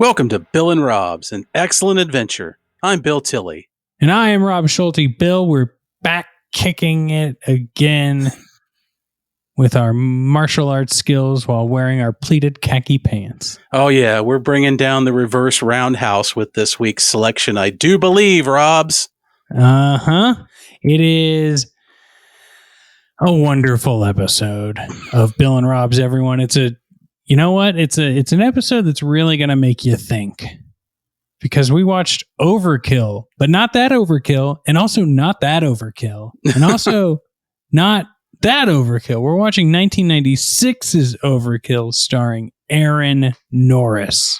Welcome to Bill and Rob's, an excellent adventure. I'm Bill Tilley. And I am Rob Schulte. Bill, we're back kicking it again with our martial arts skills while wearing our pleated khaki pants. Oh yeah, we're bringing down the reverse roundhouse with this week's selection, I do believe, Robs. Uh-huh. It is a wonderful episode of Bill and Rob's, everyone. It's an episode that's really going to make you think. Because we watched Overkill, but not that Overkill, and also not that Overkill, and also not that Overkill. We're watching 1996's Overkill starring Aaron Norris.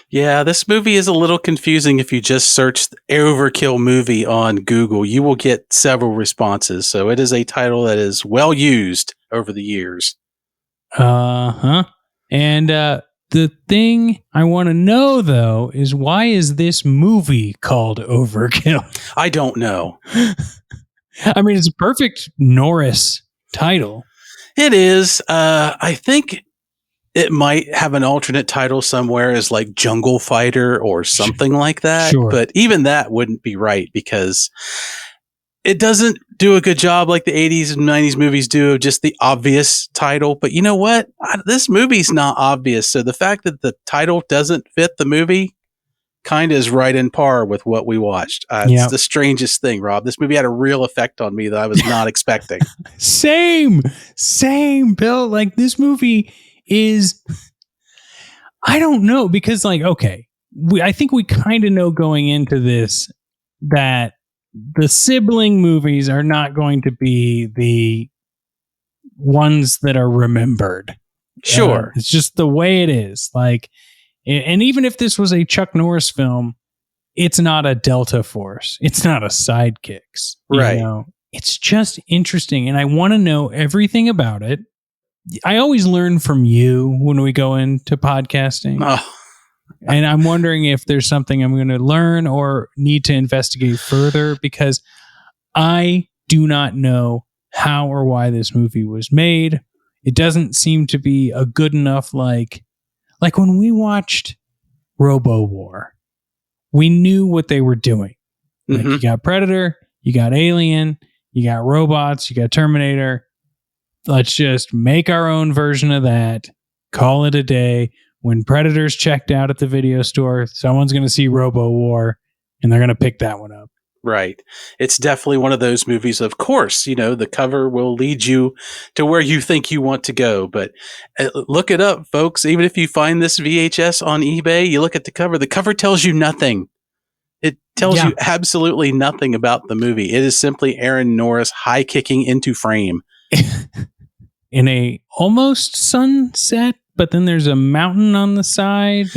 Yeah, this movie is a little confusing if you just search Overkill movie on Google. You will get several responses, so it is a title that is well used over the years. Uh-huh. And the thing I want to know, though, is why is this movie called Overkill? I don't know. I mean, it's a perfect Norris title. It is. I think it might have an alternate title somewhere as like Jungle Fighter or something like that. Sure. But even that wouldn't be right because it doesn't do a good job like the 80s and 90s movies do of just the obvious title. But you know what? This movie's not obvious. So the fact that the title doesn't fit the movie kind of is right in par with what we watched. It's the strangest thing, Rob. This movie had a real effect on me that I was not expecting. Same, Bill. Like, this movie is, I don't know, because like, okay, I think we kind of know going into this that the sibling movies are not going to be the ones that are remembered. Sure. It's just the way it is. Like, and even if this was a Chuck Norris film, it's not a Delta Force. It's not a Sidekicks. Right. You know? It's just interesting. And I want to know everything about it. I always learn from you when we go into podcasting. Oh. And I'm wondering if there's something I'm going to learn or need to investigate further, because I do not know how or why this movie was made. It doesn't seem to be a good enough, like when we watched Robo War, we knew what they were doing. Like, you got Predator, you got Alien, you got robots, you got Terminator. Let's just make our own version of that. Call it a day. When Predator's checked out at the video store, someone's going to see Robo War, and they're going to pick that one up. Right. It's definitely one of those movies. Of course, you know, the cover will lead you to where you think you want to go. But look it up, folks. Even if you find this VHS on eBay, you look at the cover tells you nothing. It tells you absolutely nothing about the movie. It is simply Aaron Norris high kicking into frame. In a almost sunset, but then there's a mountain on the side.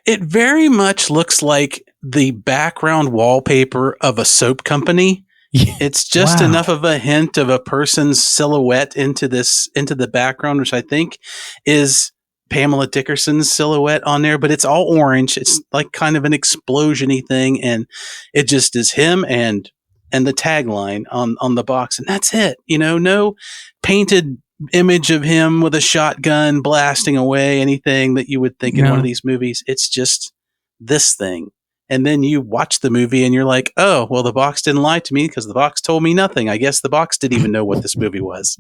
It very much looks like the background wallpaper of a soap company. It's just enough of a hint of a person's silhouette into the background, which I think is Pamela Dickerson's silhouette on there, but it's all orange. It's like kind of an explosion-y thing, and it just is him and the tagline on the box, and that's it. You know, no painted image of him with a shotgun blasting away anything that you would think in one of these movies. It's just this thing. And then you watch the movie and you're like, oh, well, the box didn't lie to me because the box told me nothing. I guess the box didn't even know what this movie was.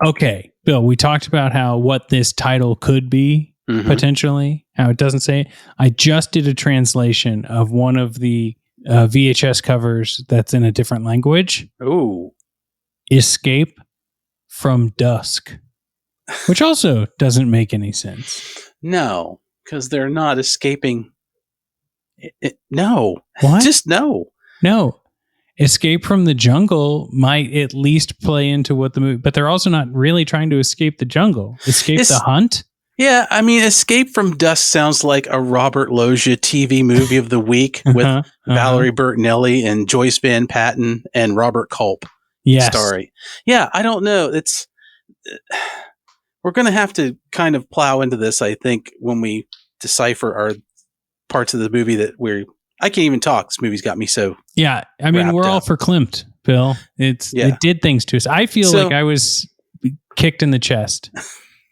Okay, Bill, we talked about what this title could be potentially, how it doesn't say it. I just did a translation of one of the VHS covers that's in a different language. Ooh. Escape from Dusk, which also doesn't make any sense. No, because they're not escaping. No. What? Just no. No. Escape from the Jungle might at least play into what the movie, but they're also not really trying to escape the jungle. Escape the hunt? Yeah, I mean, Escape from Dusk sounds like a Robert Loggia TV movie of the week with Valerie Bertinelli and Joyce Van Patten and Robert Culp. Yes. Story. Yeah, I don't know. We're going to have to kind of plow into this, I think, when we decipher our parts of the movie that I can't even talk. This movie's got me so. Yeah, I mean, we're all verklempt, Bill. It did things to us. I feel like I was kicked in the chest.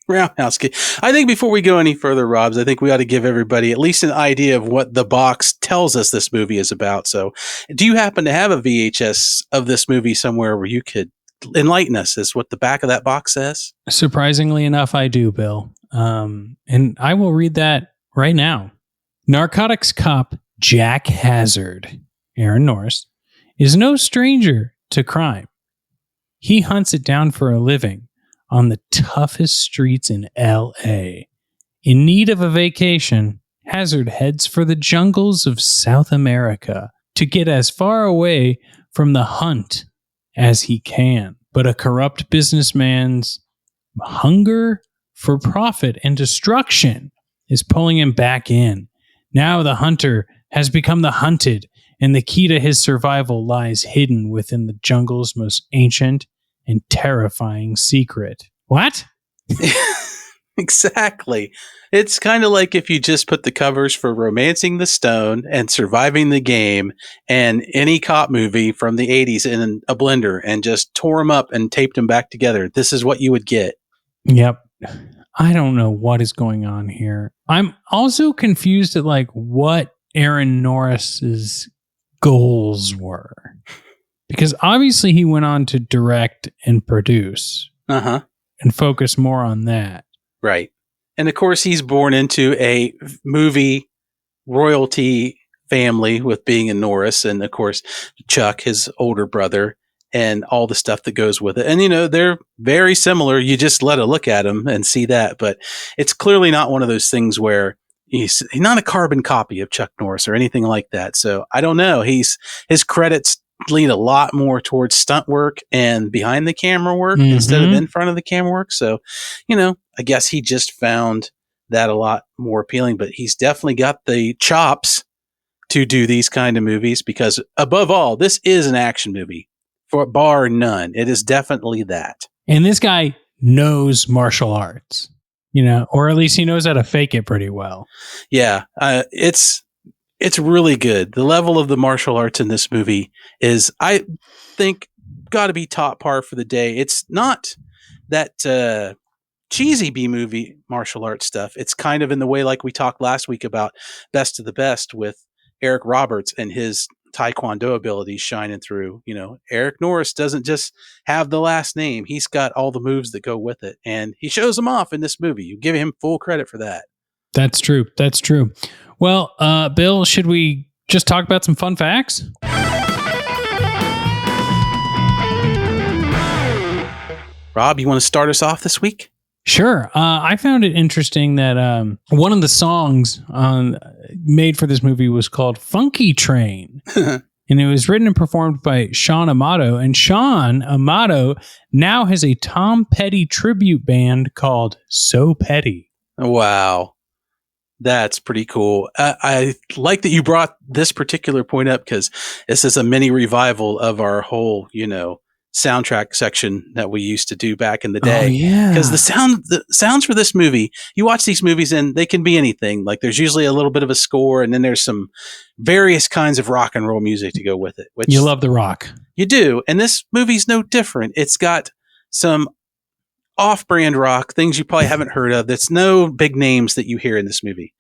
Roundhouse Kick. I think before we go any further, Robs, I think we ought to give everybody at least an idea of what the box tells us this movie is about. So, do you happen to have a VHS of this movie somewhere where you could enlighten us as what the back of that box says? Surprisingly enough, I do, Bill. And I will read that right now. Narcotics cop Jack Hazard, Aaron Norris, is no stranger to crime. He hunts it down for a living on the toughest streets in L.A. In need of a vacation, Hazard heads for the jungles of South America to get as far away from the hunt as he can. But a corrupt businessman's hunger for profit and destruction is pulling him back in. Now the hunter has become the hunted, and the key to his survival lies hidden within the jungle's most ancient and terrifying secret. What? Exactly. It's kind of like if you just put the covers for Romancing the Stone and Surviving the Game and any cop movie from the 80s in a blender and just tore them up and taped them back together. This is what you would get. Yep. I don't know what is going on here. I'm also confused at like what Aaron Norris's goals were. Because obviously he went on to direct and produce. Uh-huh. And focus more on that. Right. And of course, he's born into a movie royalty family with being a Norris. And of course, Chuck, his older brother, and all the stuff that goes with it. And, you know, they're very similar. You just let a look at them and see that. But it's clearly not one of those things where he's not a carbon copy of Chuck Norris or anything like that. So I don't know. His credits lean a lot more towards stunt work and behind the camera work instead of in front of the camera work. So, you know, I guess he just found that a lot more appealing, but he's definitely got the chops to do these kind of movies because above all, this is an action movie for bar none. It is definitely that. And this guy knows martial arts, you know, or at least he knows how to fake it pretty well. Yeah. It's really good. The level of the martial arts in this movie is, I think, got to be top par for the day. It's not that cheesy B-movie martial arts stuff. It's kind of in the way like we talked last week about Best of the Best with Eric Roberts and his Taekwondo abilities shining through. You know, Eric Norris doesn't just have the last name. He's got all the moves that go with it. And he shows them off in this movie. You give him full credit for that. That's true. That's true. Well, Bill, should we just talk about some fun facts? Rob, you want to start us off this week? Sure. I found it interesting that one of the songs made for this movie was called Funky Train. And it was written and performed by Sean Amato. And Sean Amato now has a Tom Petty tribute band called So Petty. Wow. That's pretty cool. I like that you brought this particular point up because this is a mini revival of our whole, you know, soundtrack section that we used to do back in the day. Oh, yeah. Because the sounds for this movie, you watch these movies and they can be anything. Like there's usually a little bit of a score and then there's some various kinds of rock and roll music to go with it. Which you love the rock. You do. And this movie's no different. It's got some off-brand rock, things you probably haven't heard of. That's no big names that you hear in this movie.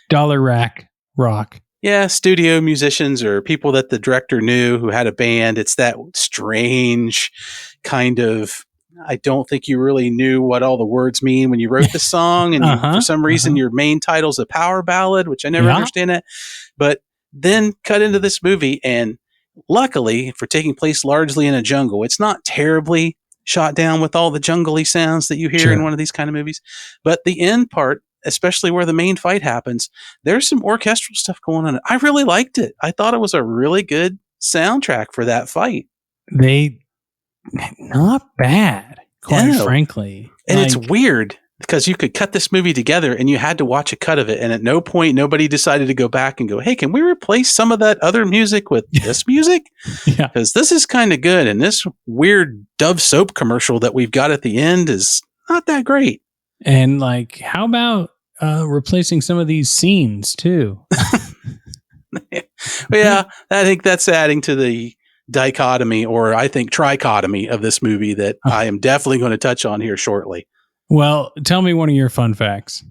Dollar rack rock. Yeah, studio musicians or people that the director knew who had a band. It's that strange kind of, I don't think you really knew what all the words mean when you wrote the song. And for some reason, your main title's a power ballad, which I never understand that. But then cut into this movie. And luckily, for taking place largely in a jungle, it's not terribly shot down with all the jungly sounds that you hear in one of these kind of movies. But the end part, especially where the main fight happens, there's some orchestral stuff going on. I really liked it. I thought it was a really good soundtrack for that fight. Not bad, quite frankly. And it's weird because you could cut this movie together and you had to watch a cut of it. And at no point, nobody decided to go back and go, hey, can we replace some of that other music with this music? Yeah. Because this is kind of good. And this weird Dove soap commercial that we've got at the end is not that great. And like, how about replacing some of these scenes too? Yeah, I think that's adding to the dichotomy, or I think trichotomy of this movie that I am definitely going to touch on here shortly. Well, tell me one of your fun facts.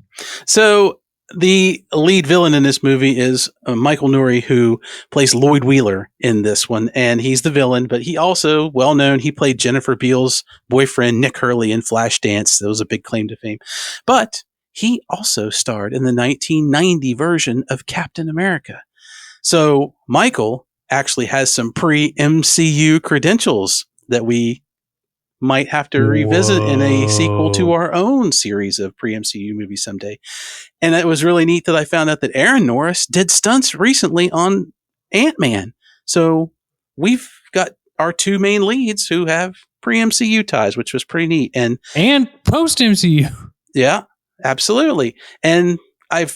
So the lead villain in this movie is Michael Nouri, who plays Lloyd Wheeler in this one. And he's the villain, but he also, well known, he played Jennifer Beals' boyfriend, Nick Hurley, in Flashdance. That was a big claim to fame. But he also starred in the 1990 version of Captain America. So Michael actually has some pre-MCU credentials that we might have to revisit in a sequel to our own series of pre-MCU movies someday. And it was really neat that I found out that Aaron Norris did stunts recently on Ant-Man. So we've got our two main leads who have pre-MCU ties, which was pretty neat. And post-MCU. Yeah, absolutely. And I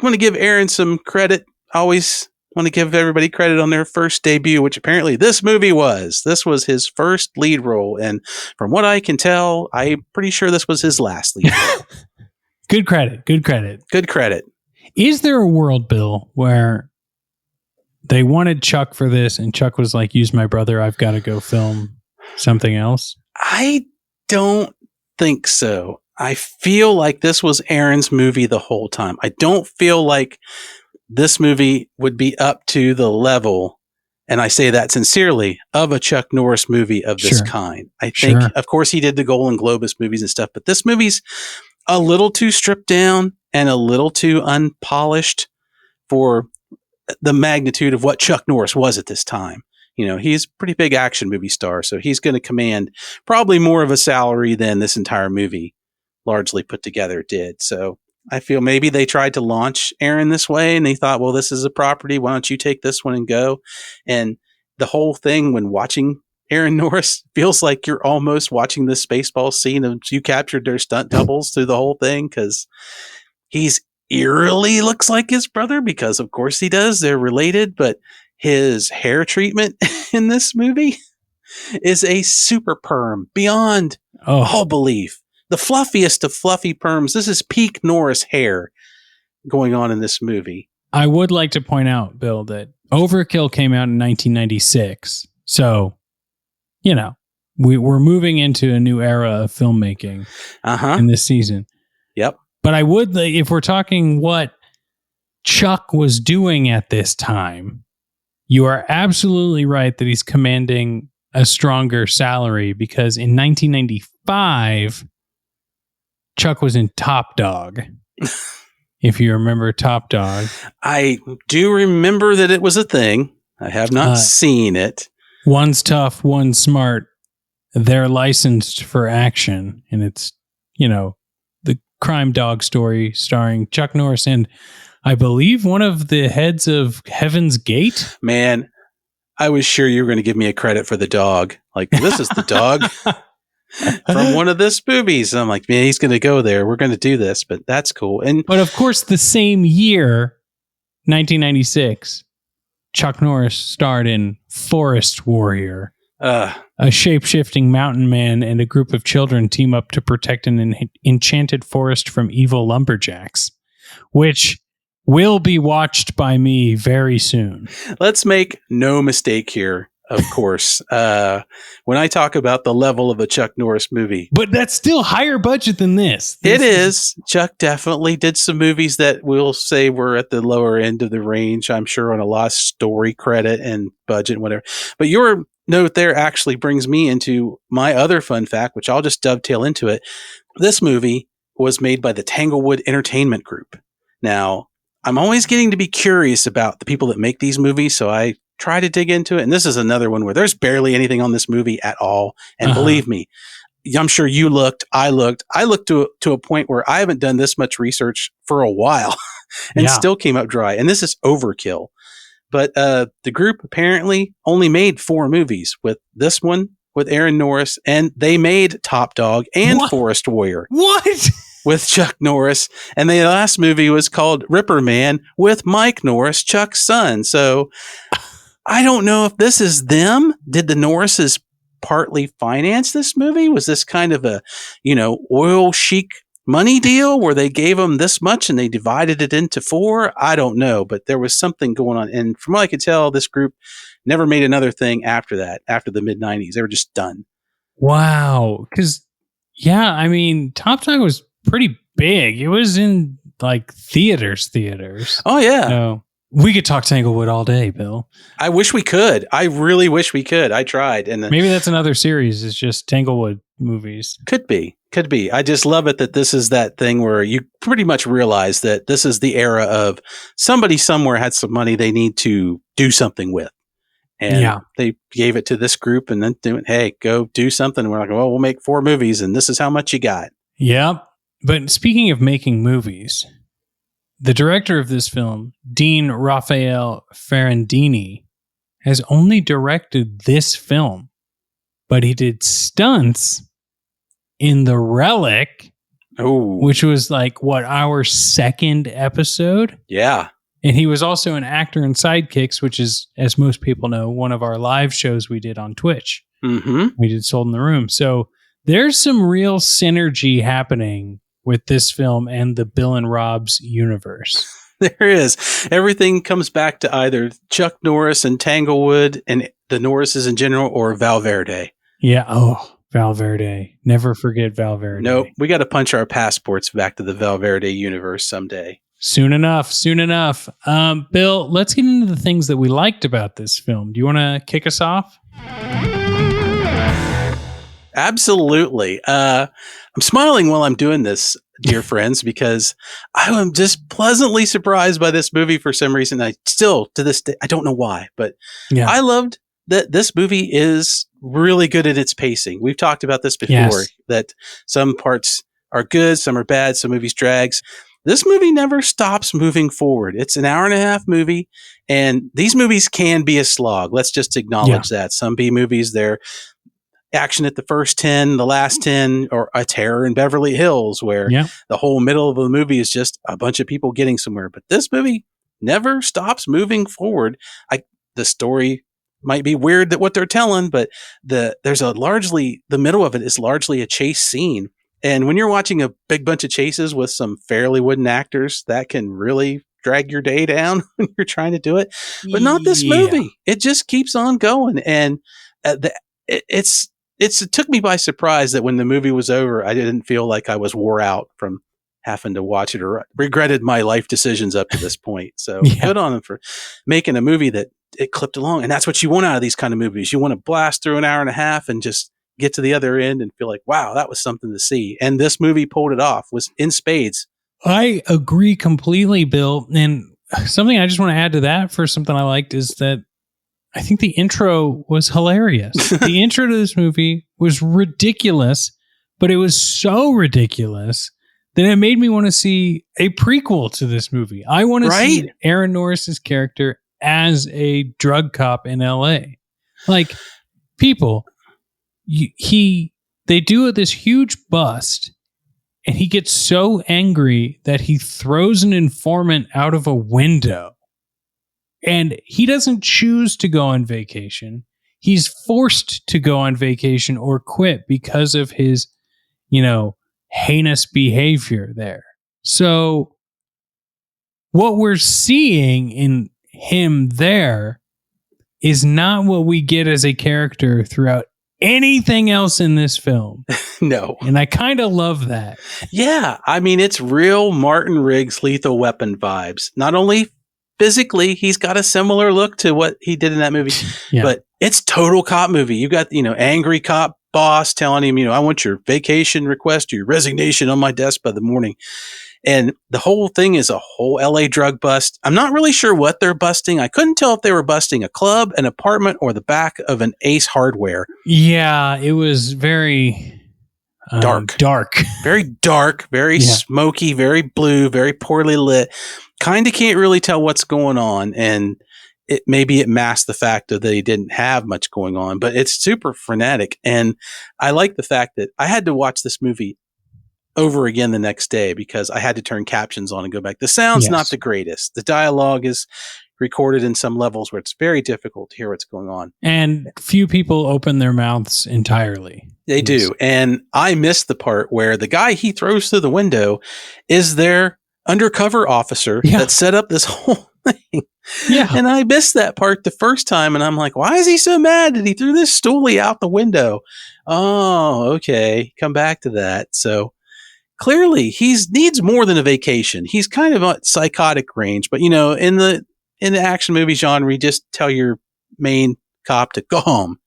want to give Aaron some credit. I always want to give everybody credit on their first debut, which apparently this movie was. This was his first lead role. And from what I can tell, I'm pretty sure this was his last lead role. Good credit. Good credit. Good credit. Is there a world, Bill, where they wanted Chuck for this and Chuck was like, use my brother, I've got to go film something else? I don't think so. I feel like this was Aaron's movie the whole time. I don't feel like this movie would be up to the level, and I say that sincerely, of a Chuck Norris movie of this kind. I think, of course, he did the Golden Globus movies and stuff, but this movie's a little too stripped down and a little too unpolished for the magnitude of what Chuck Norris was at this time. You know, he's a pretty big action movie star, so he's going to command probably more of a salary than this entire movie largely put together did. So I feel maybe they tried to launch Aaron this way and they thought, well, this is a property. Why don't you take this one and go? And the whole thing when watching Aaron Norris feels like you're almost watching this Spaceball scene of you captured their stunt doubles through the whole thing, because he's eerily looks like his brother, because of course he does. They're related, but his hair treatment in this movie is a super perm beyond all belief. The fluffiest of fluffy perms. This is peak Norris hair going on in this movie. I would like to point out, Bill, that Overkill came out in 1996. So, you know, we're moving into a new era of filmmaking in this season. Yep. But I would, if we're talking what Chuck was doing at this time, you are absolutely right that he's commanding a stronger salary, because in 1995, Chuck was in Top Dog. If you remember Top Dog. I do remember that it was a thing. I have not seen it. One's tough, one's smart. They're licensed for action. And it's, you know, the crime dog story starring Chuck Norris and I believe one of the heads of Heaven's Gate. Man, I was sure you were going to give me a credit for the dog. Like, this is the dog from one of this movies. I'm like, man, he's going to go there. We're going to do this, but that's cool. But of course, the same year, 1996, Chuck Norris starred in Forest Warrior. A shape-shifting mountain man and a group of children team up to protect an enchanted forest from evil lumberjacks, which will be watched by me very soon. Let's make no mistake here. Of course, when I talk about the level of a Chuck Norris movie. But that's still higher budget than this. It is. Chuck definitely did some movies that we'll say were at the lower end of the range, I'm sure, on a lot of story credit and budget and whatever. But your note there actually brings me into my other fun fact, which I'll just dovetail into it. This movie was made by the Tanglewood Entertainment Group. Now, I'm always getting to be curious about the people that make these movies, so I try to dig into it. And this is another one where there's barely anything on this movie at all. And believe me, I'm sure you looked, I looked to a point where I haven't done this much research for a while and still came up dry. And this is Overkill. But the group apparently only made 4 movies, with this one with Aaron Norris, and they made Top Dog and Forest Warrior. What? With Chuck Norris. And the last movie was called Ripper Man with Mike Norris, Chuck's son. So I don't know if this is them. Did the Norrises partly finance this movie? Was this kind of a, oil chic money deal where they gave them this much and they divided it into 4? I don't know, but there was something going on. And from what I could tell, this group never made another thing after that, after the mid-90s. They were just done. Wow. Because Yeah, I mean, Top Dog was pretty big. It was in like theaters. Oh, yeah. No, we could talk Tanglewood all day, Bill. I wish we could. I really wish we could. I tried. And maybe that's another series. It's just Tanglewood movies. Could be. I just love it that this is that thing where you pretty much realize that this is the era of somebody somewhere had some money they need to do something with. And they gave it to this group and then hey, go do something. And we're like, well, we'll make 4 movies and this is how much you got. Yep. But speaking of making movies, the director of this film, Dean Raphael Ferrandini, has only directed this film, but he did stunts in The Relic, which was like, our second episode? Yeah. And he was also an actor in Sidekicks, which is, as most people know, one of our live shows we did on Twitch. Mm-hmm. We did Sold in the Room. So there's some real synergy happening with this film and the Bill and Rob's universe. There is. Everything comes back to either Chuck Norris and Tanglewood and the Norrises in general or Valverde. Yeah. Oh, Valverde. Never forget Valverde. Nope. We got to punch our passports back to the Valverde universe someday. Soon enough. Bill, let's get into the things that we liked about this film. Do you want to kick us off? Absolutely. I'm smiling while I'm doing this, dear friends, because I am just pleasantly surprised by this movie for some reason. I still, to this day, I don't know why, but I loved that this movie is really good at its pacing. We've talked about this before, that some parts are good, some are bad, some movies drags. This movie never stops moving forward. It's an hour-and-a-half movie, and these movies can be a slog. Let's just acknowledge that. Some B movies, they're action at the first 10, the last 10, or A Terror in Beverly Hills, where the whole middle of the movie is just a bunch of people getting somewhere. But this movie never stops moving forward. The story might be weird that what they're telling, but the middle of it is largely a chase scene. And when you're watching a big bunch of chases with some fairly wooden actors, that can really drag your day down when you're trying to do it. But not this movie. It just keeps on going. And it took me by surprise that when the movie was over, I didn't feel like I was wore out from having to watch it or regretted my life decisions up to this point. So good on them for making a movie that it clipped along. And that's what you want out of these kind of movies. You want to blast through an hour and a half and just get to the other end and feel like, wow, that was something to see. And this movie pulled it off, was in spades. I agree completely, Bill. And something I just want to add to that for something I liked is that I think the intro was hilarious. The intro to this movie was ridiculous, but it was so ridiculous that it made me want to see a prequel to this movie. I want to see Aaron Norris's character as a drug cop in LA. Like, people, they do this huge bust, and he gets so angry that he throws an informant out of a window. And he doesn't choose to go on vacation. He's forced to go on vacation or quit because of his, heinous behavior there. So what we're seeing in him there is not what we get as a character throughout anything else in this film. No. And I kind of love that. Yeah. I mean, it's real Martin Riggs Lethal Weapon vibes. Not only physically, he's got a similar look to what he did in that movie, but it's total cop movie. You got, angry cop boss telling him, I want your vacation request, your resignation on my desk by the morning. And the whole thing is a whole LA drug bust. I'm not really sure what they're busting. I couldn't tell if they were busting a club, an apartment, or the back of an Ace Hardware. Yeah, it was very dark. Very dark, very smoky, very blue, very poorly lit. Kind of can't really tell what's going on. And maybe it masked the fact that they didn't have much going on, but it's super frenetic. And I like the fact that I had to watch this movie over again the next day because I had to turn captions on and go back. The sound's not the greatest. The dialogue is recorded in some levels where it's very difficult to hear what's going on. And few people open their mouths entirely. They do. And I missed the part where the guy he throws through the window is their undercover officer that set up this whole thing. Yeah. And I missed that part the first time, and I'm like, why is he so mad that he threw this stoolie out the window? Oh, okay. Come back to that. So clearly needs more than a vacation. He's kind of a psychotic range, but in the action movie genre, you just tell your main cop to go home,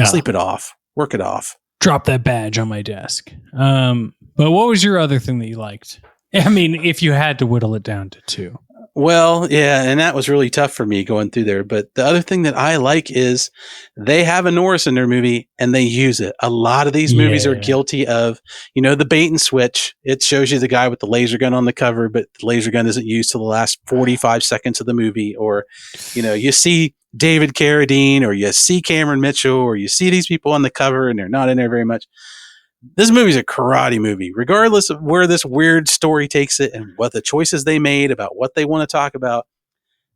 sleep it off, work it off. Drop that badge on my desk. But what was your other thing that you liked? I mean, if you had to whittle it down to two. Well, yeah, and that was really tough for me going through there. But the other thing that I like is they have a Norris in their movie and they use it. A lot of these movies are guilty of, the bait and switch. It shows you the guy with the laser gun on the cover, but the laser gun isn't used till the last 45 seconds of the movie. Or, you see David Carradine, or you see Cameron Mitchell, or you see these people on the cover and they're not in there very much. This movie's a karate movie, regardless of where this weird story takes it and what the choices they made about what they want to talk about.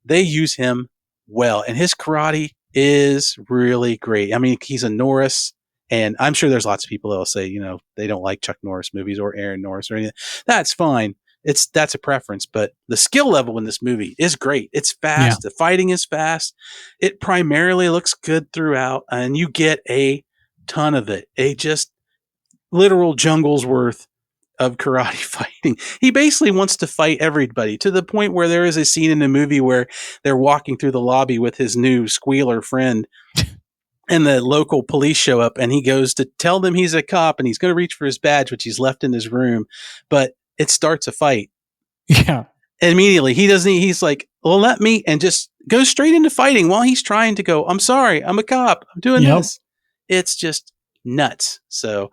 They use him well, and his karate is really great. I mean, he's a Norris, and I'm sure there's lots of people that'll say, they don't like Chuck Norris movies or Aaron Norris or anything. That's fine. That's a preference, but the skill level in this movie is great. It's fast. Yeah. The fighting is fast. It primarily looks good throughout, and you get a ton of it. Just literal jungle's worth of karate fighting. He basically wants to fight everybody, to the point where there is a scene in the movie where they're walking through the lobby with his new squealer friend and the local police show up, and he goes to tell them he's a cop and he's going to reach for his badge, which he's left in his room, but it starts a fight. Yeah. Immediately. He's like, well, let me, and just goes straight into fighting while he's trying to go, I'm sorry, I'm a cop, I'm doing this. It's just nuts. So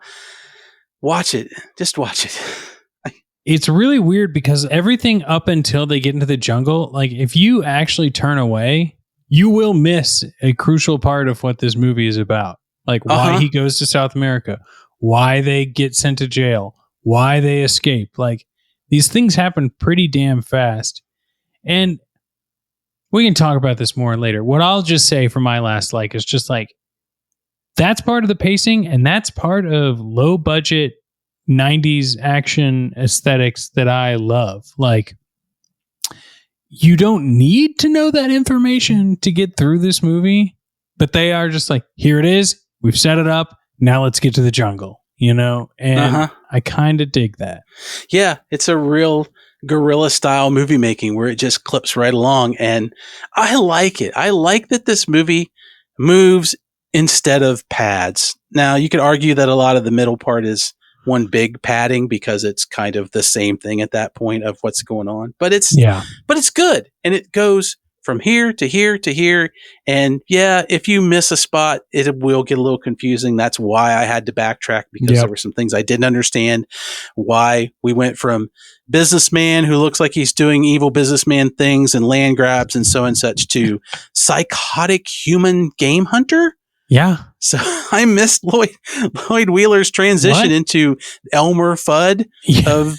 watch it. Just watch it. It's really weird because everything up until they get into the jungle, like if you actually turn away, you will miss a crucial part of what this movie is about. Like why he goes to South America, why they get sent to jail, why they escape. Like these things happen pretty damn fast. And we can talk about this more later. What I'll just say for my last like is just like, that's part of the pacing, and that's part of low budget 90s action aesthetics that I love. Like, you don't need to know that information to get through this movie, but they are just like, here it is. We've set it up. Now let's get to the jungle, And I kind of dig that. Yeah, it's a real guerrilla style movie making where it just clips right along. And I like it. I like that this movie moves instead of pads. Now, you could argue that a lot of the middle part is one big padding because it's kind of the same thing at that point of what's going on. But it's good. And it goes from here to here to here. And yeah, if you miss a spot, it will get a little confusing. That's why I had to backtrack, because there were some things I didn't understand. Why we went from businessman who looks like he's doing evil businessman things and land grabs and so and such to psychotic human game hunter. Yeah. So I missed Lloyd Wheeler's transition into Elmer Fudd of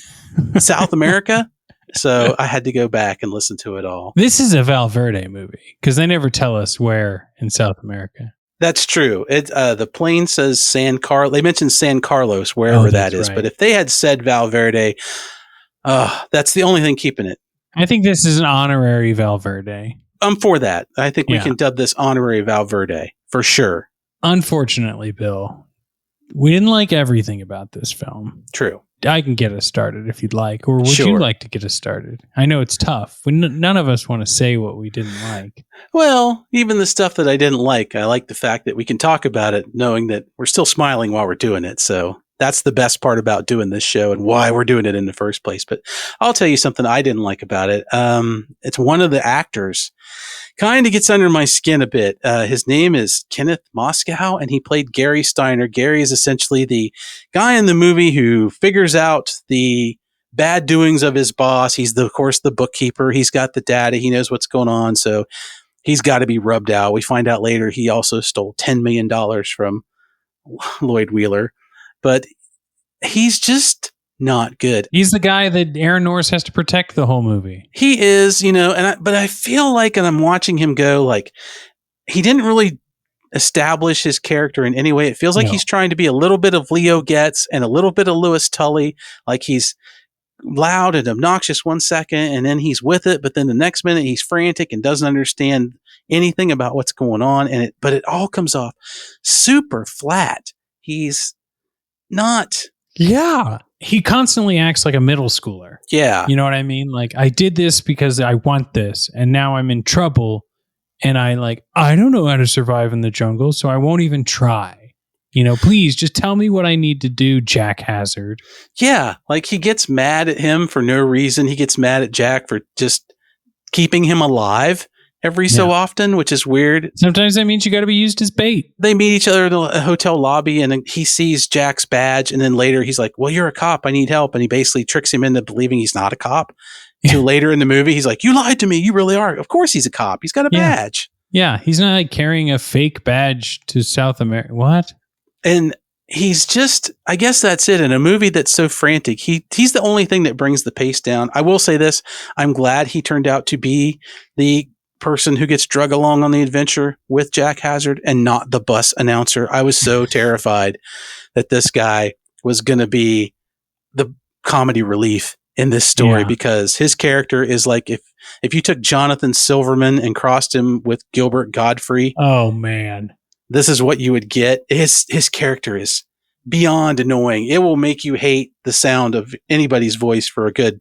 South America. So I had to go back and listen to it all. This is a Valverde movie because they never tell us where in South America. That's true. The plane says San Carlos. They mentioned San Carlos, wherever that is. Right. But if they had said Valverde, that's the only thing keeping it. I think this is an honorary Valverde. I'm for that. I think we can dub this honorary Valverde for sure. Unfortunately, Bill, we didn't like everything about this film. True. I can get us started if you'd like, or would you like to get us started? I know it's tough. None of us want to say what we didn't like. Well, even the stuff that I didn't like, I like the fact that we can talk about it knowing that we're still smiling while we're doing it. So that's the best part about doing this show and why we're doing it in the first place. But I'll tell you something I didn't like about it. It's one of the actors kind of gets under my skin a bit. His name is Kenneth Moscow, and he played Gary Steiner. Gary is essentially the guy in the movie who figures out the bad doings of his boss. He's, of course, the bookkeeper. He's got the data. He knows what's going on. So he's got to be rubbed out. We find out later he also stole $10 million from Lloyd Wheeler. But he's just not good. He's the guy that Aaron Norris has to protect the whole movie. He is, but I feel like, and I'm watching him go, like, he didn't really establish his character in any way. It feels like he's trying to be a little bit of Leo Getz and a little bit of Louis Tully. Like he's loud and obnoxious one second, and then he's with it, but then the next minute he's frantic and doesn't understand anything about what's going on, but it all comes off super flat. He's not. Yeah. He constantly acts like a middle schooler. Yeah. You know what I mean? Like, I did this because I want this, and now I'm in trouble, and I don't know how to survive in the jungle, so I won't even try. Please just tell me what I need to do, Jack Hazard. Yeah, like he gets mad at him for no reason. He gets mad at Jack for just keeping him alive every so often, which is weird. Sometimes that means you got to be used as bait. They meet each other in a hotel lobby, and he sees Jack's badge, and then later he's like, well, you're a cop. I need help. And he basically tricks him into believing he's not a cop. Till later in the movie, he's like, you lied to me. You really are. Of course he's a cop. He's got a badge. Yeah, he's not like carrying a fake badge to South America. What? And he's just, I guess that's it. In a movie that's so frantic, he's the only thing that brings the pace down. I will say this. I'm glad he turned out to be the person who gets drug along on the adventure with Jack Hazard and not the bus announcer. I was so terrified that this guy was going to be the comedy relief in this story because his character is like if you took Jonathan Silverman and crossed him with Gilbert Godfrey. Oh, man. This is what you would get. His character is beyond annoying. It will make you hate the sound of anybody's voice for a good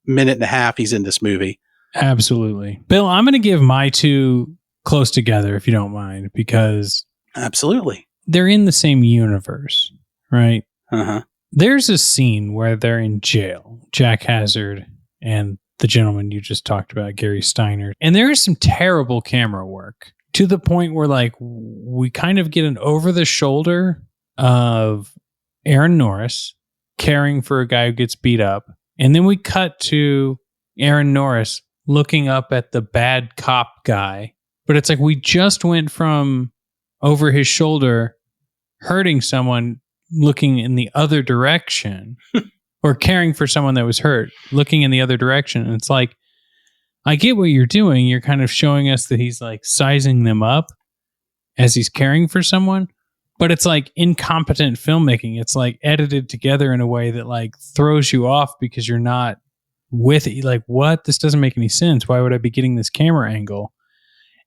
minute and a half he's in this movie. Absolutely. Bill, I'm going to give my two close together, if you don't mind, because absolutely they're in the same universe, right? Uh-huh. There's a scene where they're in jail, Jack Hazard and the gentleman you just talked about, Gary Steiner. And there is some terrible camera work. To the point where we kind of get an over the shoulder of Aaron Norris caring for a guy who gets beat up. And then we cut to Aaron Norris looking up at the bad cop guy. But it's like we just went from over his shoulder hurting someone looking in the other direction or caring for someone that was hurt looking in the other direction. And it's like, I get what you're doing. You're kind of showing us that he's sizing them up as he's caring for someone, but it's incompetent filmmaking. It's edited together in a way that throws you off because you're not with it. What? This doesn't make any sense. Why would I be getting this camera angle?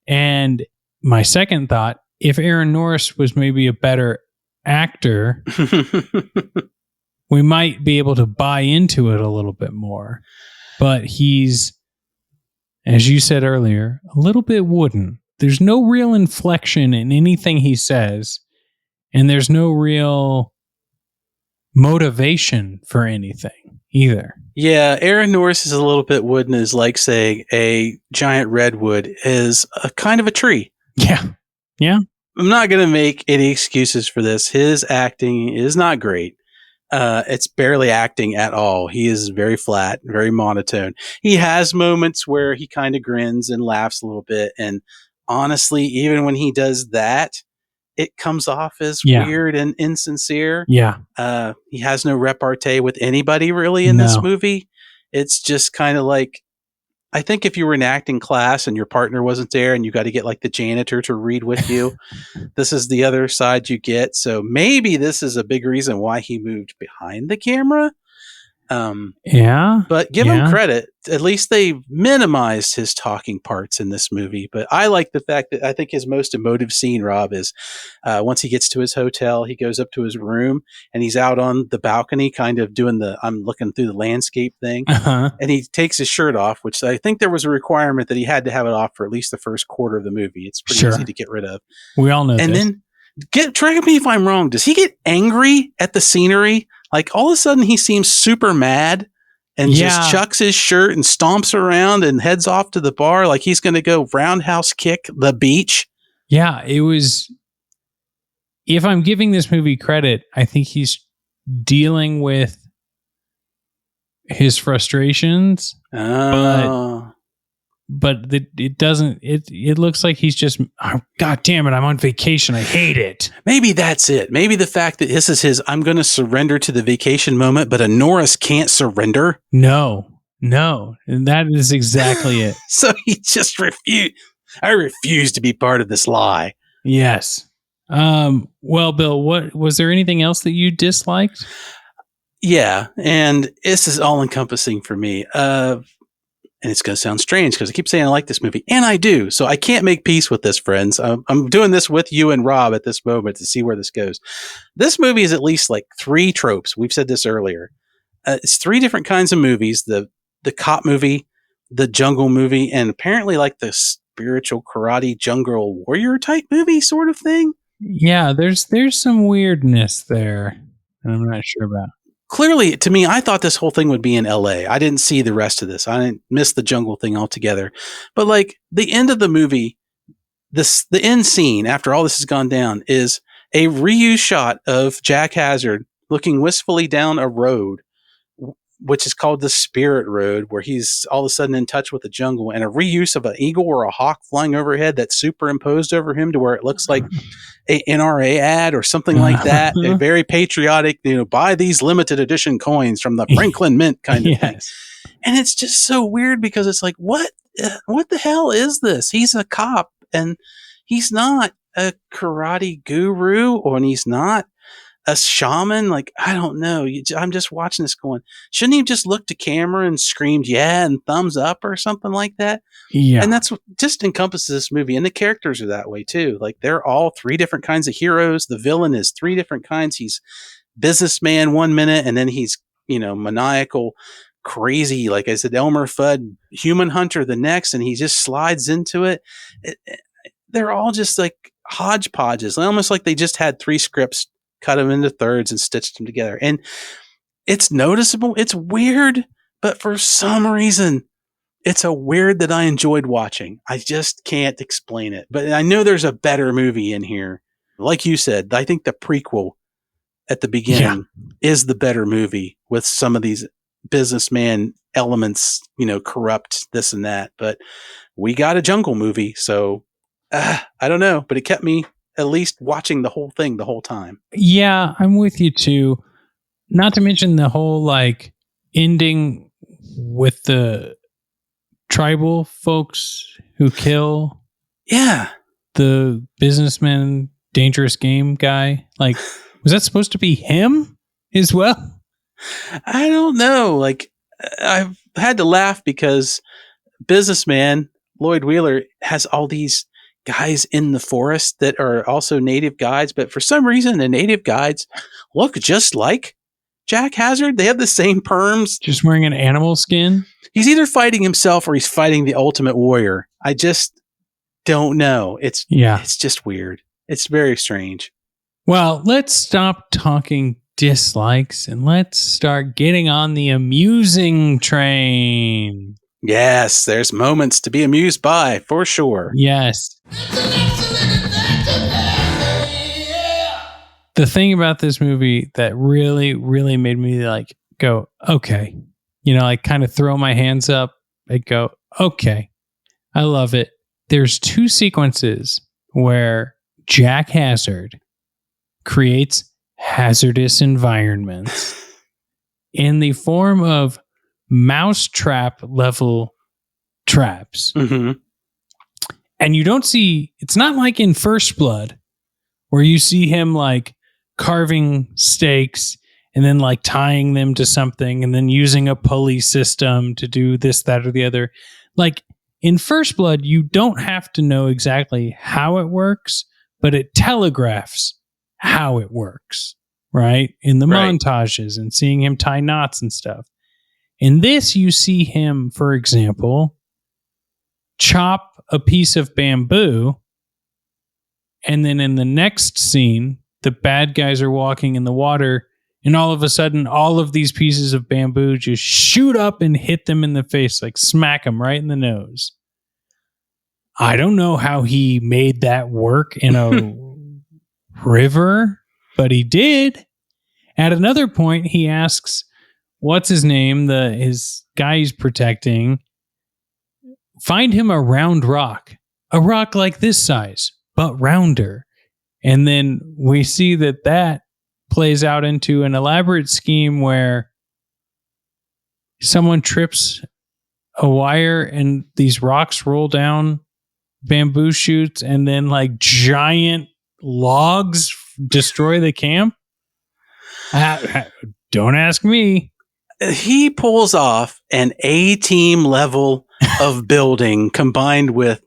And my second thought, if Aaron Norris was maybe a better actor, we might be able to buy into it a little bit more, but he's, as you said earlier, a little bit wooden. There's no real inflection in anything he says, and there's no real motivation for anything either. Yeah, Aaron Norris is a little bit wooden, is like saying a giant redwood is a kind of a tree. Yeah. Yeah. I'm not going to make any excuses for this. His acting is not great. It's barely acting at all. He is very flat, very monotone. He has moments where he kind of grins and laughs a little bit. And honestly, even when he does that, it comes off as weird and insincere. Yeah. He has no repartee with anybody really in this movie. It's just kind of like, I think if you were in acting class and your partner wasn't there and you got to get the janitor to read with you, this is the other side you get. So maybe this is a big reason why he moved behind the camera. But give him credit. At least they minimized his talking parts in this movie. But I like the fact that I think his most emotive scene, Rob, is once he gets to his hotel, he goes up to his room and he's out on the balcony kind of doing I'm looking through the landscape thing. Uh-huh. And he takes his shirt off, which I think there was a requirement that he had to have it off for at least the first quarter of the movie. It's pretty easy to get rid of. We all know and this. Then correct me if I'm wrong. Does he get angry at the scenery? All of a sudden he seems super mad and just chucks his shirt and stomps around and heads off to the bar like he's going to go roundhouse kick the beach. Yeah, it was. If I'm giving this movie credit, I think he's dealing with his frustrations. Oh. But it doesn't. It looks like he's just. Oh, God damn it! I'm on vacation. I hate it. Maybe that's it. Maybe the fact that this is his. I'm going to surrender to the vacation moment, but a Norris can't surrender. No, and that is exactly it. So he just refused. I refuse to be part of this lie. Yes. Well, Bill, what was there anything else that you disliked? Yeah, and this is all encompassing for me. And it's going to sound strange because I keep saying I like this movie, and I do. So I can't make peace with this, friends. I'm doing this with you and Rob at this moment to see where this goes. This movie is at least like 3 tropes. We've said this earlier. It's 3 different kinds of movies: the cop movie, the jungle movie, and apparently like the spiritual karate jungle warrior type movie sort of thing. Yeah, there's some weirdness there, and I'm not sure about. Clearly, to me, I thought this whole thing would be in LA. I didn't see the rest of this. I didn't miss the jungle thing altogether. But like the end of the movie, the end scene after all this has gone down is a reused shot of Jack Hazard looking wistfully down a road, which is called the Spirit Road, where he's all of a sudden in touch with the jungle, and a reuse of an eagle or a hawk flying overhead that's superimposed over him to where it looks like a NRA ad or something like that. A very patriotic, buy these limited edition coins from the Franklin Mint kind of thing. And it's just so weird because it's like, what the hell is this? He's a cop and he's not a karate guru, and he's not a shaman. Like, I don't know. I'm just watching this going, shouldn't he have just looked to camera and screamed, yeah, and thumbs up or something like that? Yeah. And that's what just encompasses this movie. And the characters are that way too. Like, they're all 3 different kinds of heroes. The villain is 3 different kinds. He's businessman 1 minute, and then he's, maniacal, crazy, like I said, Elmer Fudd, human hunter the next, and he just slides into it. They're all just like hodgepodges, almost like they just had 3 scripts, cut them into thirds, and stitched them together. And it's noticeable. It's weird, but for some reason, it's a weird that I enjoyed watching. I just can't explain it. But I know there's a better movie in here. Like you said, I think the prequel at the beginning is the better movie with some of these businessman elements, corrupt this and that. But we got a jungle movie, so I don't know. But it kept me at least watching the whole thing the whole time. Yeah, I'm with you too. Not to mention the whole like ending with the tribal folks who kill the businessman dangerous game guy. Like, was that supposed to be him as well? I don't know. Like, I've had to laugh because businessman Lloyd Wheeler has all these guys in the forest that are also native guides, but for some reason the native guides look just like Jack Hazard. They have the same perms. Just wearing an animal skin? He's either fighting himself or he's fighting the ultimate warrior. I just don't know. It's just weird. It's very strange. Well, let's stop talking dislikes and let's start getting on the amusing train. Yes, there's moments to be amused by, for sure. Yes. The thing about this movie that really, really made me like go, okay, like kind of throw my hands up and go, okay, I love it. There's 2 sequences where Jack Hazard creates hazardous environments in the form of mousetrap level traps. Mm-hmm. And you don't see, it's not like in First Blood where you see him like carving stakes and then like tying them to something and then using a pulley system to do this, that, or the other. Like in First Blood, you don't have to know exactly how it works, but it telegraphs how it works, right? In the montages and seeing him tie knots and stuff. In this, you see him, for example, chop a piece of bamboo, and then in the next scene, the bad guys are walking in the water, and all of a sudden, all of these pieces of bamboo just shoot up and hit them in the face, like smack them right in the nose. I don't know how he made that work in a river, but he did. At another point, he asks, what's his name? His guy he's protecting. Find him a round rock. A rock like this size, but rounder. And then we see that plays out into an elaborate scheme where someone trips a wire and these rocks roll down bamboo shoots and then like giant logs destroy the camp. Don't ask me. He pulls off an A-team level of building combined with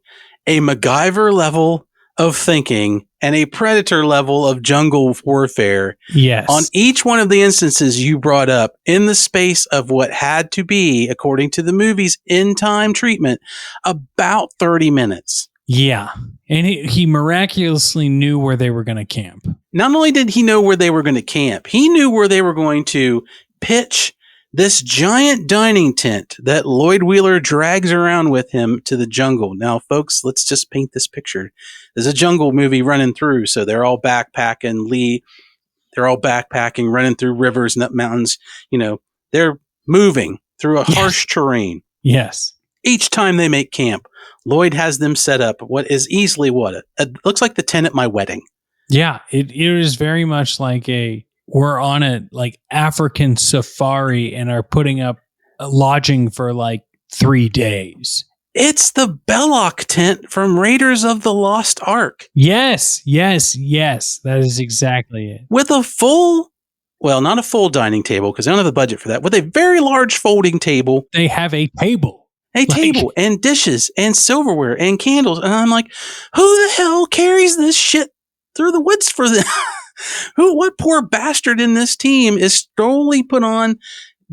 a MacGyver level of thinking and a Predator level of jungle warfare. Yes. On each one of the instances you brought up in the space of what had to be, according to the movie's in-time treatment, about 30 minutes. Yeah. And he miraculously knew where they were going to camp. Not only did he know where they were going to camp, he knew where they were going to pitch this giant dining tent that Lloyd Wheeler drags around with him to the jungle. Now, folks, let's just paint this picture. There's a jungle movie running through, so they're all backpacking. They're all backpacking, running through rivers and up mountains. You know, they're moving through a harsh terrain. Yes. Each time they make camp, Lloyd has them set up what is easily it looks like the tent at my wedding. Yeah, it is very much like we're on a like African safari and are putting up lodging for like 3 days. It's the Belloc tent from Raiders of the Lost Ark. Yes. That is exactly it. With a not a full dining table because they don't have the budget for that. With a very large folding table. They have a table. Table and dishes and silverware and candles. And I'm like, who the hell carries this shit through the woods for them? What poor bastard in this team is solely put on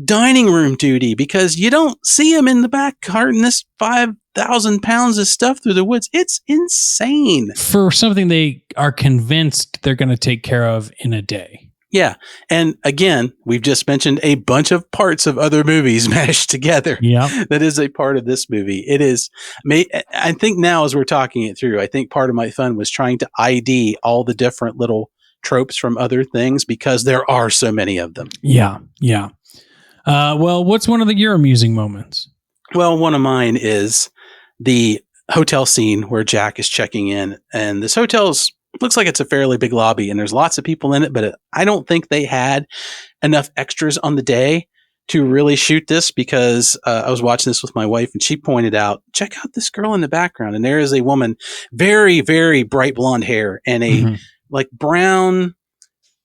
dining room duty because you don't see him in the back carting this 5,000 pounds of stuff through the woods. It's insane. For something they are convinced they're going to take care of in a day. Yeah. And again, we've just mentioned a bunch of parts of other movies mashed together. Yeah. That is a part of this movie. It is, I think now as we're talking it through, I think part of my fun was trying to ID all the different little tropes from other things because there are so many of them. Yeah. Well, what's one of your amusing moments? Well, one of mine is the hotel scene where Jack is checking in, and this hotel's looks like it's a fairly big lobby and there's lots of people in it, but I don't think they had enough extras on the day to really shoot this because I was watching this with my wife and she pointed out, check out this girl in the background. And there is a woman, very, very bright blonde hair and a like brown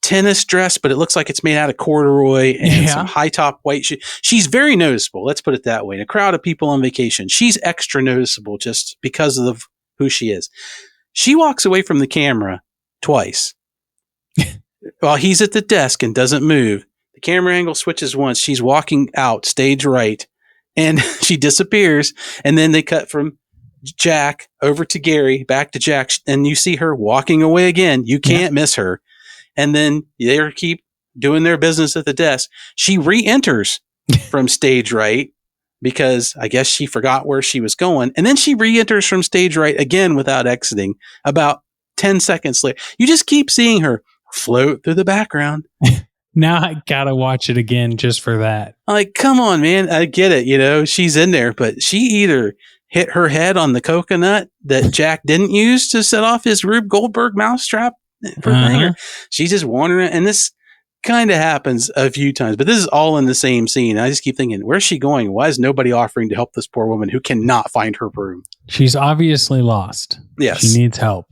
tennis dress, but it looks like it's made out of corduroy and some high top white shoes. She's very noticeable. Let's put it that way. In a crowd of people on vacation, she's extra noticeable just because of who she is. She walks away from the camera twice while he's at the desk and doesn't move. The camera angle switches once. She's walking out stage right and she disappears. And then they cut from Jack over to Gary, back to Jack. And you see her walking away again. You can't miss her. And then they keep doing their business at the desk. She re-enters from stage right because I guess she forgot where she was going. And then she re-enters from stage right again without exiting about 10 seconds later. You just keep seeing her float through the background. Now I gotta watch it again just for that. Like, come on, man. I get it. You know, she's in there, but she either hit her head on the coconut that Jack didn't use to set off his Rube Goldberg mousetrap thing, or she's just wandering. And this kind of happens a few times, but this is all in the same scene. I just keep thinking, where's she going? Why is nobody offering to help this poor woman who cannot find her room? She's obviously lost. Yes. She needs help.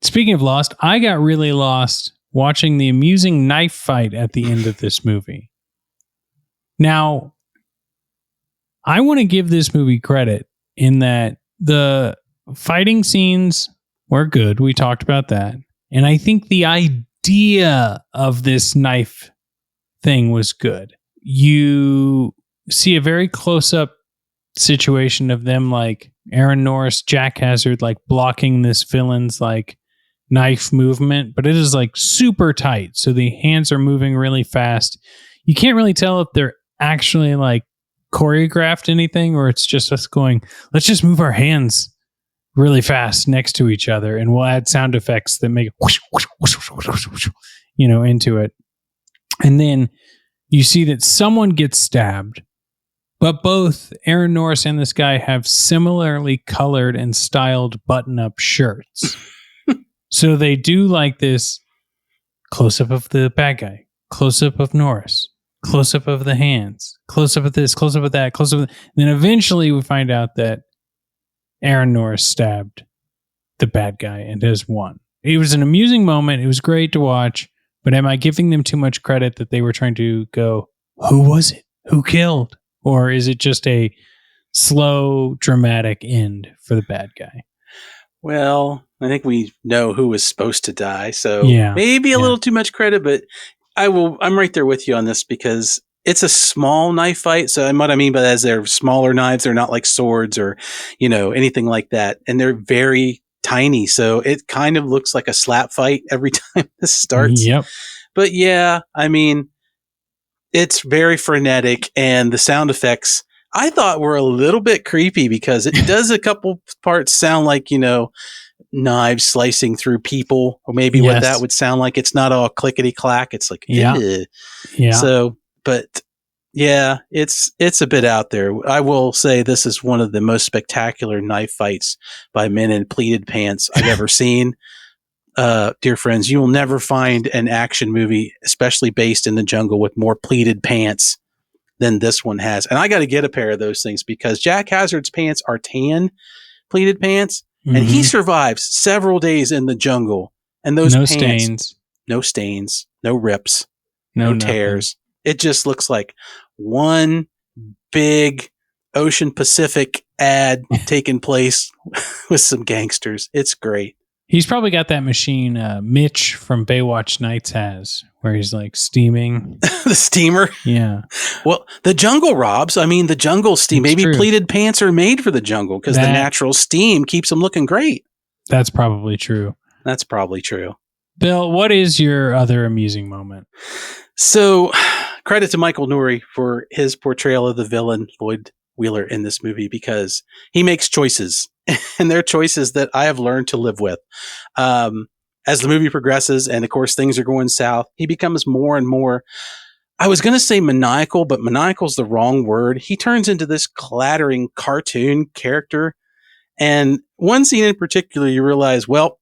Speaking of lost, I got really lost watching the amusing knife fight at the end of this movie. Now, I want to give this movie credit in that the fighting scenes were good. We talked about that. And I think the idea of this knife thing was good. You see a very close-up situation of them, like Aaron Norris, Jack Hazard, like blocking this villain's like knife movement, but it is like super tight. So the hands are moving really fast. You can't really tell if they're actually like choreographed anything or it's just us going, let's just move our hands really fast next to each other and we'll add sound effects that make it whoosh, whoosh, whoosh, whoosh, whoosh, whoosh, into it. And then you see that someone gets stabbed, but both Aaron Norris and this guy have similarly colored and styled button-up shirts. So they do like this close-up of the bad guy, close-up of Norris, close-up of the hands, close-up of this, close-up of that, close-up of that. And then eventually we find out that Aaron Norris stabbed the bad guy and has won. It was an amusing moment. It was great to watch, But am I giving them too much credit that they were trying to go, who was it? Who killed? Or is it just a slow, dramatic end for the bad guy? Well, I think we know who was supposed to die, so Yeah. maybe a little too much credit, but I'm right there with you on this because it's a small knife fight. So what I mean by that is they're smaller knives. They're not like swords or, anything like that. And they're very tiny. So it kind of looks like a slap fight every time this starts. Yep. But yeah, I mean, it's very frenetic and the sound effects I thought were a little bit creepy because it does a couple parts sound like, knives slicing through people, or maybe what that would sound like. It's not all clickety clack. It's like, yeah. So, but yeah, it's a bit out there. I will say this is one of the most spectacular knife fights by men in pleated pants I've ever seen. Dear friends, you will never find an action movie, especially based in the jungle, with more pleated pants than this one has. And I got to get a pair of those things because Jack Hazard's pants are tan pleated pants, and he survives several days in the jungle. And those pants, no stains, no rips, no tears. It just looks like one big Ocean Pacific ad taking place with some gangsters. It's great. He's probably got that machine Mitch from Baywatch Nights has, where he's like steaming. The steamer? Yeah. Well, the jungle, Robs. I mean, the jungle steam. It's maybe true. Pleated pants are made for the jungle because the natural steam keeps them looking great. That's probably true. That's probably true. Bill, what is your other amusing moment? So, credit to Michael Nouri for his portrayal of the villain, Lloyd Wheeler, in this movie because he makes choices. And they're choices that I have learned to live with. As the movie progresses, and of course things are going south, he becomes more and more, I was going to say maniacal, but maniacal is the wrong word. He turns into this clattering cartoon character. And one scene in particular, you realize, well,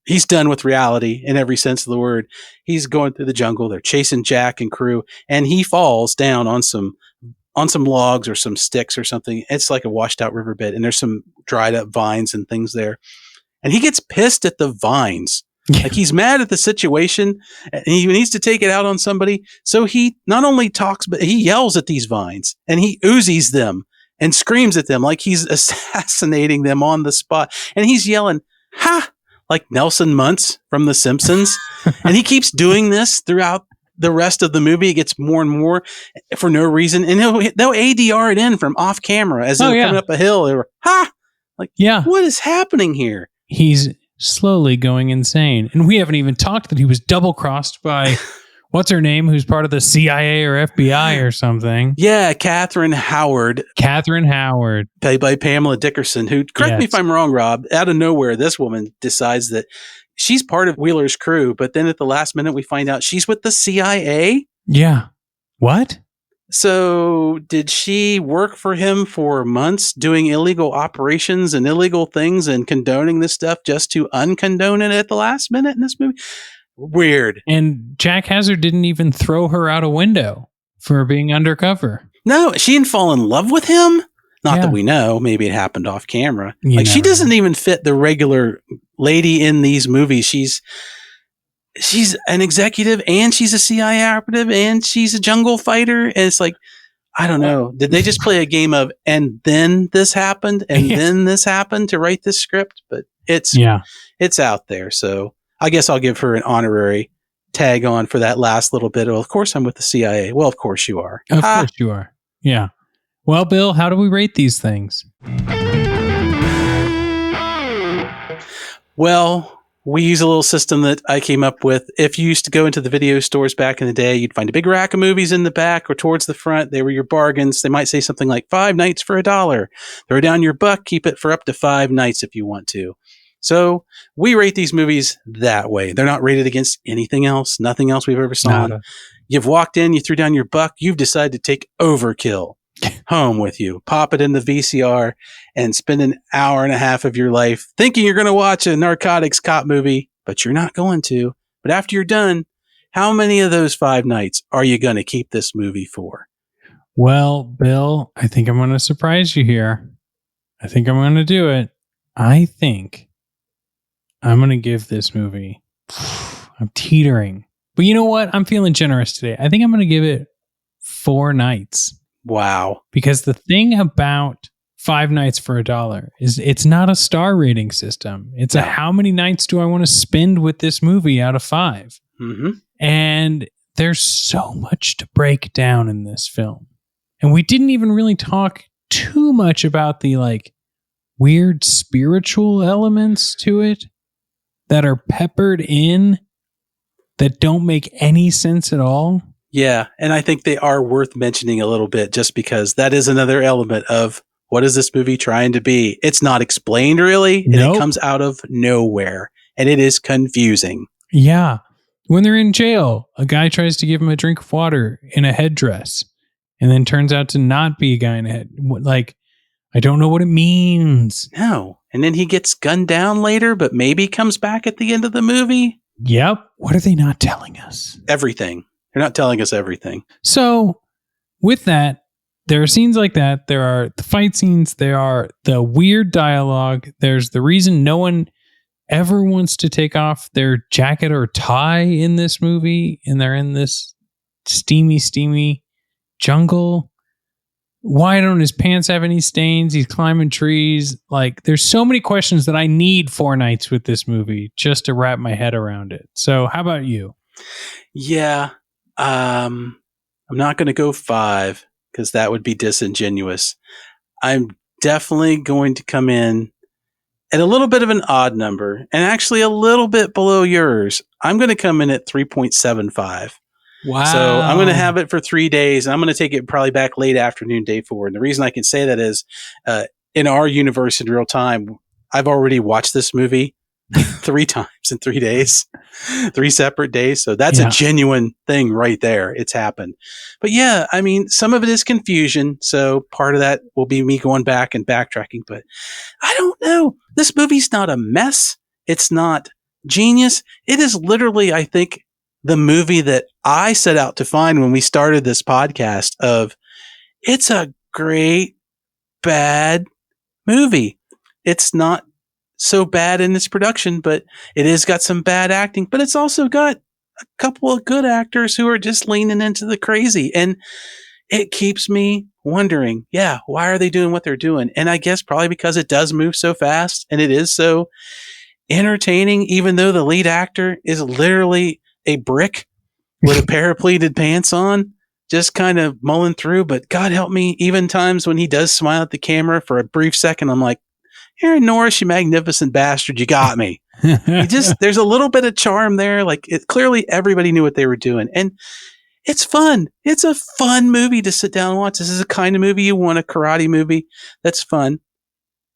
he's done with reality in every sense of the word. He's going through the jungle. They're chasing Jack and crew, and he falls down on some logs or some sticks or something. It's like a washed out riverbed, and there's some dried up vines and things there. And he gets pissed at the vines. Like he's mad at the situation and he needs to take it out on somebody. So he not only talks, but he yells at these vines and he Uzis them and screams at them like he's assassinating them on the spot. And he's yelling, ha, like Nelson Muntz from The Simpsons. And he keeps doing this throughout the rest of the movie. It gets more and more for no reason. And they'll ADR it in from off camera as they're coming up a hill. They were, ha! Like, what is happening here? He's slowly going insane. And we haven't even talked that he was double crossed by what's her name, who's part of the CIA or FBI or something. Yeah, Catherine Howard. Played by Pamela Dickerson, who, correct me if I'm wrong, Rob, out of nowhere, this woman decides that she's part of Wheeler's crew, but then at the last minute we find out she's with the CIA? Yeah. What? So did she work for him for months doing illegal operations and illegal things and condoning this stuff just to uncondone it at the last minute in this movie? Weird. And Jack Hazard didn't even throw her out a window for being undercover. No, she didn't fall in love with him. Not that we know. Maybe it happened off camera. She doesn't even fit the regular lady in these movies. She's an executive and she's a CIA operative and she's a jungle fighter. And it's like, I don't know. Did they just play a game of, and then this happened and then this happened to write this script? But it's out there. So I guess I'll give her an honorary tag on for that last little bit. Well, of course I'm with the CIA. Well, of course you are. Of course you are. Yeah. Well, Bill, how do we rate these things? Well, we use a little system that I came up with. If you used to go into the video stores back in the day, you'd find a big rack of movies in the back or towards the front. They were your bargains. They might say something like 5 nights for $1. Throw down your buck, keep it for up to 5 nights if you want to. So we rate these movies that way. They're not rated against anything else, nothing else we've ever saw. You've walked in, you threw down your buck, you've decided to take Overkill home with you, pop it in the VCR, and spend an hour and a half of your life thinking you're going to watch a narcotics cop movie, but you're not going to. But after you're done, how many of those 5 nights are you going to keep this movie for? Well, Bill, I think I'm going to surprise you here. I think I'm going to do it. I think I'm going to give this movie, I'm teetering But you know what? I'm feeling generous today. I think I'm going to give it 4 nights. Wow. Because the thing about 5 nights for $1 is it's not a star rating system. It's a how many nights do I want to spend with this movie out of 5? Mm-hmm. And there's so much to break down in this film. And we didn't even really talk too much about the like weird spiritual elements to it that are peppered in that don't make any sense at all. Yeah, and I think they are worth mentioning a little bit just because that is another element of what is this movie trying to be? It's not explained really, and it comes out of nowhere, and it is confusing. Yeah. When they're in jail, a guy tries to give him a drink of water in a headdress, and then turns out to not be a guy in a head. Like, I don't know what it means. No. And then he gets gunned down later, but maybe comes back at the end of the movie. Yep. What are they not telling us? Everything. They're not telling us everything. So, with that, there are scenes like that. There are the fight scenes. There are the weird dialogue. There's the reason no one ever wants to take off their jacket or tie in this movie, and they're in this steamy jungle. Why don't his pants have any stains? He's climbing trees. Like, there's so many questions that I need 4 nights with this movie just to wrap my head around it. So how about you? Yeah. I'm not going to go 5 because that would be disingenuous. I'm definitely going to come in at a little bit of an odd number and actually a little bit below yours. I'm going to come in at 3.75. Wow. So I'm going to have it for 3 days. And I'm going to take it probably back late afternoon, day 4. And the reason I can say that is in our universe in real time, I've already watched this movie 3 times in 3 days, 3 separate days. So that's a genuine thing right there. It's happened. But yeah, I mean, some of it is confusion. So part of that will be me going back and backtracking. But I don't know. This movie's not a mess. It's not genius. It is literally, I think, the movie that I set out to find when we started this podcast of it's a great, bad movie. It's not so bad in its production, but it has got some bad acting, but it's also got a couple of good actors who are just leaning into the crazy. And it keeps me wondering, why are they doing what they're doing? And I guess probably because it does move so fast and it is so entertaining, even though the lead actor is literally a brick with a pair of pleated pants on, just kind of mulling through. But God help me, even times when he does smile at the camera for a brief second, I'm like, Aaron Norris, you magnificent bastard, you got me. There's a little bit of charm there. Like, clearly everybody knew what they were doing. And it's fun. It's a fun movie to sit down and watch. This is the kind of movie you want, a karate movie that's fun.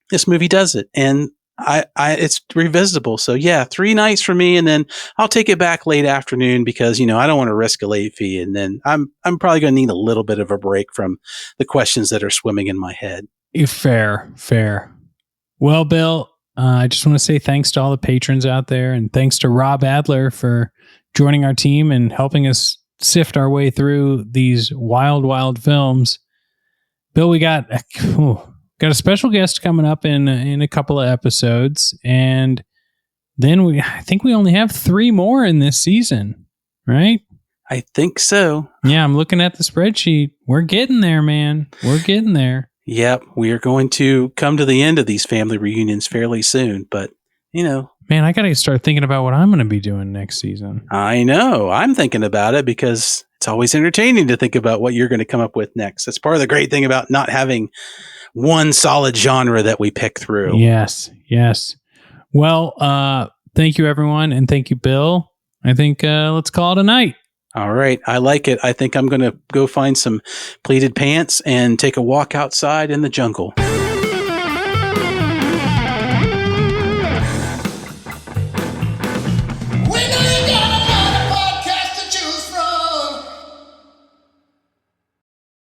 This movie does it. And it's revisitable. So 3 nights for me, and then I'll take it back late afternoon because, I don't want to risk a late fee. And then I'm probably going to need a little bit of a break from the questions that are swimming in my head. Fair. Well, Bill, I just want to say thanks to all the patrons out there, and thanks to Rob Adler for joining our team and helping us sift our way through these wild films. Bill, we got a special guest coming up in a couple of episodes, and then I think we only have 3 more in this season, right? I think so. Yeah, I'm looking at the spreadsheet. We're getting there, man. We're getting there. Yep, we are going to come to the end of these family reunions fairly soon, but, Man, I got to start thinking about what I'm going to be doing next season. I know. I'm thinking about it because it's always entertaining to think about what you're going to come up with next. That's part of the great thing about not having one solid genre that we pick through. Yes. Well, thank you, everyone, and thank you, Bill. I think let's call it a night. All right. I like it. I think I'm going to go find some pleated pants and take a walk outside in the jungle.